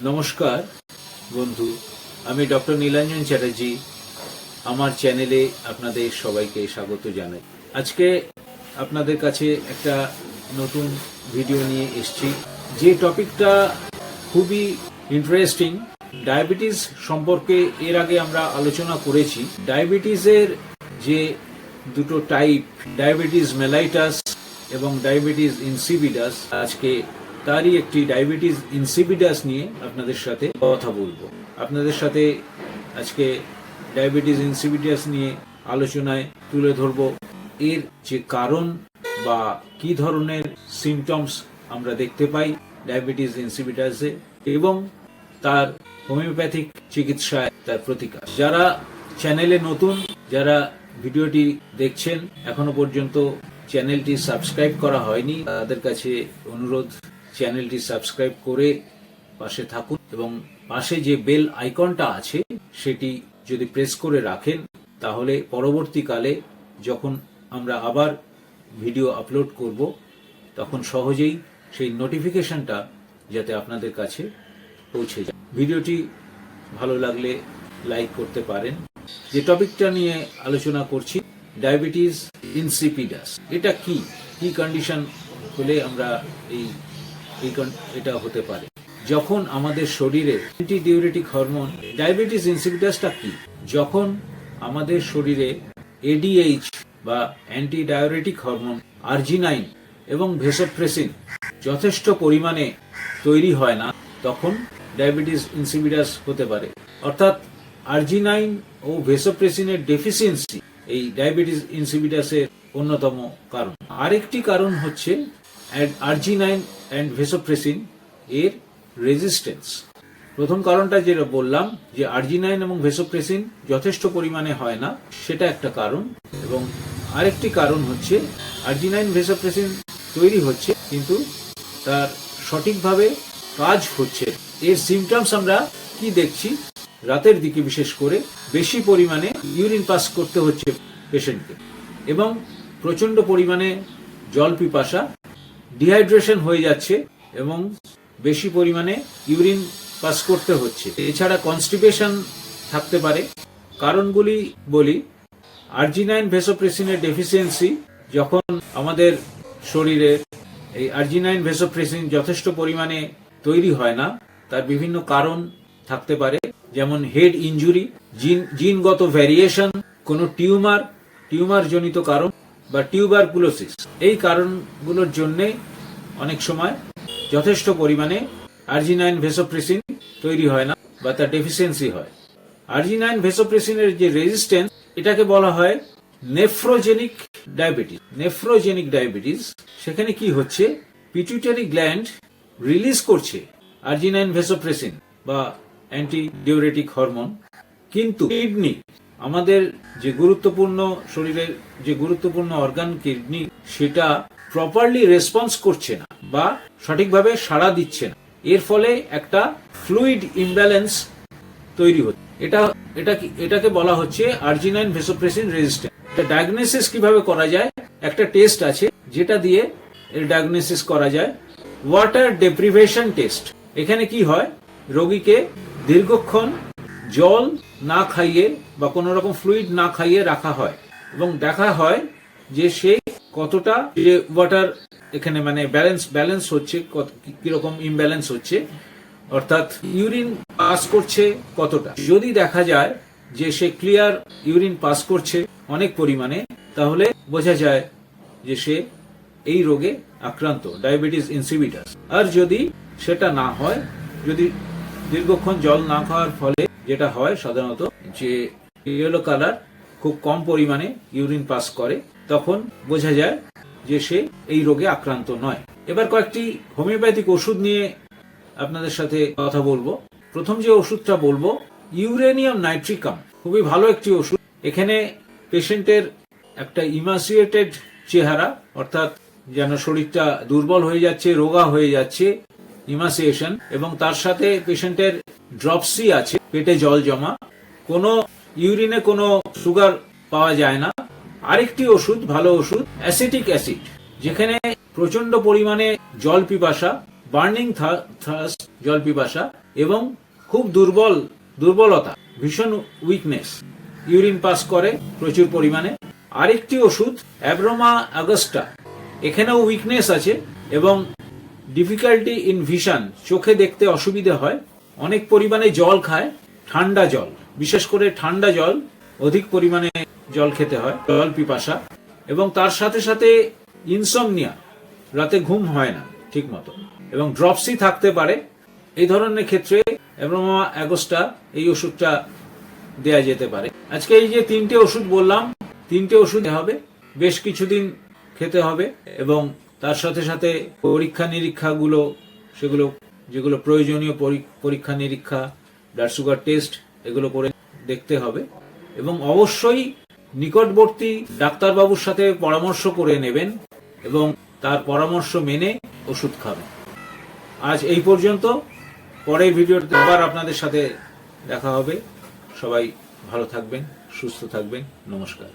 নমস্কার বন্ধু, আমি ডক্টর নীলাঞ্জন চ্যাটার্জি। আমার চ্যানেলে আপনাদের সবাইকে স্বাগত জানাই। আজকে আপনাদের কাছে একটা নতুন ভিডিও নিয়ে এসেছি। যে টপিকটা খুবই ইন্টারেস্টিং, ডায়াবেটিস সম্পর্কে এর আগে আমরা আলোচনা করেছি। ডায়াবেটিসের যে দুটো টাইপ, ডায়াবেটিস মেলাইটাস এবং ডায়াবেটিস ইনসিপিডাস, আজকে তারই একটি ডায়াবেটিস ইনসিপিডাস নিয়ে আপনাদের সাথে কথা বলবো। আপনাদের সাথে আজকে ডায়াবেটিস ইনসিপিডাস নিয়ে আলোচনায় তুলে ধরবো এর যে কারণ বা কি ধরনের সিমটমস আমরা দেখতে পাই ডায়াবেটিস ইনসিপিডাসে এবং তার হোমিওপ্যাথিক চিকিৎসায় তার প্রতিকার। যারা চ্যানেলে নতুন, যারা ভিডিওটি দেখছেন, এখনো পর্যন্ত চ্যানেলটি সাবস্ক্রাইব করা হয়নি, তাদের কাছে অনুরোধ চ্যানেলটি সাবস্ক্রাইব করে পাশে থাকুন এবং পাশে যে বেল আইকনটা আছে সেটি যদি প্রেস করে রাখেন, তাহলে পরবর্তীকালে যখন আমরা আবার ভিডিও আপলোড করব তখন সহজেই সেই নোটিফিকেশনটা যাতে আপনাদের কাছে পৌঁছে যায়। ভিডিওটি ভালো লাগলে লাইক করতে পারেন। যে টপিকটা নিয়ে আলোচনা করছি, ডায়াবেটিস ইনসিপিডাস। এটা কি কন্ডিশন হলে আমরা এটা হতে পারে? যখন আমাদের শরীরে অ্যান্টিডিউরেটিক হরমোন, ডায়াবেটিস ইনসিপিডাসটা কি? যখন আমাদের শরীরে এডিএইচ বা অ্যান্টি ডায়োরেটিক হরমোন আর্জিনাইন এবং ভেসোপ্রেসিন যথেষ্ট পরিমাণে তৈরি হয় না, তখন ডায়াবেটিস ইনসিপিডাস হতে পারে। অর্থাৎ আর্জিনাইন ও ভেসোপ্রেসিনের ডেফিসিয়েন্সি এই ডায়াবেটিস ইনসিপিডাসের অন্যতম কারণ। আরেকটি কারণ হচ্ছে আর্জিনাইন অ্যান্ড ভেসোপ্রেসিন এর রেজিস্ট্যান্স। প্রথম কারণটা যেটা বললাম, যে আর্জিনাইন এবং ভেসোপ্রেসিন যথেষ্ট পরিমাণে হয় না, সেটা একটা কারণ। এবং আরেকটি কারণ হচ্ছে আর্জিনাইন ভেসোপ্রেসিন তৈরি হচ্ছে কিন্তু তার সঠিকভাবে কাজ হচ্ছে। এর সিমটমস আমরা কি দেখছি? রাতের দিকে বিশেষ করে বেশি পরিমাণে ইউরিন পাস করতে হচ্ছে পেশেন্টকে এবং প্রচন্ড পরিমাণে জল পিপাসা, ডিহাইড্রেশন হয়ে যাচ্ছে এবং বেশি পরিমাণে ইউরিন পাস করতে হচ্ছে। এছাড়া কনস্টিপেশন থাকতে পারে। কারণগুলি বলি, আর্জিনাইন ভেসোপ্রেসিনের ডেফিসিয়েন্সি, যখন আমাদের শরীরে এই আর্জিনাইন ভেসোপ্রেসিন যথেষ্ট পরিমাণে তৈরি হয় না, তার বিভিন্ন কারণ থাকতে পারে। যেমন হেড ইনজুরি, জিনগত ভ্যারিয়েশন, কোনো টিউমার জনিত কারণ বা টিউবারকুলোসিস। এই কারণগুলোর জন্য অনেক সময় যথেষ্ট পরিমাণে আর্জিনাইন ভেসোপ্রেসিন তৈরি হয় না বা তার ডেফিসিয়েন্সি হয়। আর্জিনাইন ভেসোপ্রেসিনের যে রেজিস্ট্যান্স, এটাকে বলা হয় নেফ্রোজেনিক ডায়াবেটিস। নেফ্রোজেনিক ডায়াবেটিস, সেখানে কি হচ্ছে? পিটুইটারি গ্ল্যান্ড রিলিজ করছে আর্জিনাইন ভেসোপ্রেসিন বা অ্যান্টি ডিউরেটিক হরমোন, কিন্তু কিডনি, আমাদের যে গুরুত্বপূর্ণ শরীরের যে গুরুত্বপূর্ণ অর্গান কিডনি, সেটা প্রপারলি রেসপন্স করছে না বা সঠিকভাবে সাড়া দিচ্ছে না। এর ফলে একটা ফ্লুইড ইমব্যালেন্স তৈরি হচ্ছে। এটাকে বলা হচ্ছে আর্জিনাইন ভেসোপ্রেসিন রেজিস্ট্যান্স। এটা ডায়াগনোসিস কিভাবে করা যায়? একটা টেস্ট আছে যেটা দিয়ে এর ডায়াগনোসিস করা যায়, ওয়াটার ডেপ্রিভেশন টেস্ট। এখানে কি হয়? রোগীকে দীর্ঘক্ষণ জল না খাইয়ে বা কোনো রকম ফ্লুইড না খাইয়ে রাখা হয় এবং দেখা হয় যে সে কতটা যে ওয়াটার এখানে মানে ব্যালেন্স হচ্ছে, কিরকম ইমব্যালেন্স হচ্ছে, অর্থাৎ ইউরিন পাস করছে কতটা। যদি দেখা যায় যে সে ক্লিয়ার ইউরিন পাস করছে অনেক পরিমাণে, তাহলে বোঝা যায় যে সে এই রোগে আক্রান্ত, ডায়াবেটিস ইনসিপিডাস। আর যদি সেটা না হয়, যদি দীর্ঘক্ষণ জল না খাওয়ার ফলে যেটা হয় সাধারণত, যে ইয়েলো কালার খুব কম পরিমাণে ইউরিন পাস করে, তখন বোঝা যায় যে সে এই রোগে আক্রান্ত নয়। এবার কয়েকটি হোমিওপ্যাথিক ওষুধ নিয়ে আপনাদের সাথে কথা বলবো। প্রথম যে ওষুধটা বলবো, ইউরেনিয়াম নাইট্রিকাম, খুবই ভালো একটি ওষুধ। এখানে পেশেন্টের একটা ইমাসিয়েটেড চেহারা, অর্থাৎ যেন শরীরটা দুর্বল হয়ে যাচ্ছে, রোগা হয়ে যাচ্ছে, ইমাসিয়েশন, এবং তার সাথে পেশেন্টের ড্রপসি আছে, পেটে জল জমা, কোনো ইউরিনে কোনো সুগার পাওয়া যায় না। আরেকটি ওষুধ, ভালো ওষুধ, অ্যাসিটিক অ্যাসিড, যেখানে প্রচন্ড পরিমাণে জল পিপাসা বার্নিং থার্স্ট, জল পিপাসা, এবং খুব দুর্বলতা, ভীষণ উইকনেস, ইউরিন পাস করে প্রচুর পরিমাণে। আরেকটি ওষুধ অ্যাব্রোমা অগাস্টা, এখানেও উইকনেস আছে এবং ডিফিকাল্টি ইন ভিশন, চোখে দেখতে অসুবিধা হয়, অনেক পরিমাণে জল খায়, ঠান্ডা জল, বিশেষ করে ঠান্ডা জল, অধিক পরিমাণে জল খেতে হয়, জল পিপাসা, এবং তার সাথে সাথে ইনসমনিয়া, রাতে ঘুম হয় না ঠিক মতো, এবং ড্রপসি থাকতে পারে। এই ধরনের ক্ষেত্রে অ্যাব্রোমা অ্যাগোস্টা এই ওষুধটা দেয়া যেতে পারে। আজকে এই যে 3টে ওষুধ বললাম, 3টে ওষুধ হবে, বেশ কিছুদিন খেতে হবে, এবং তার সাথে সাথে পরীক্ষা নিরীক্ষাগুলো, সেগুলো যেগুলো প্রয়োজনীয় পরীক্ষা নিরীক্ষা, ব্লাড সুগার টেস্ট, এগুলো করে দেখতে হবে, এবং অবশ্যই নিকটবর্তী ডাক্তারবাবুর সাথে পরামর্শ করে নেবেন এবং তার পরামর্শ মেনে ওষুধ খাবেন। আজ এই পর্যন্ত, পরের ভিডিওতে আবার আপনাদের সাথে দেখা হবে। সবাই ভালো থাকবেন, সুস্থ থাকবেন, নমস্কার।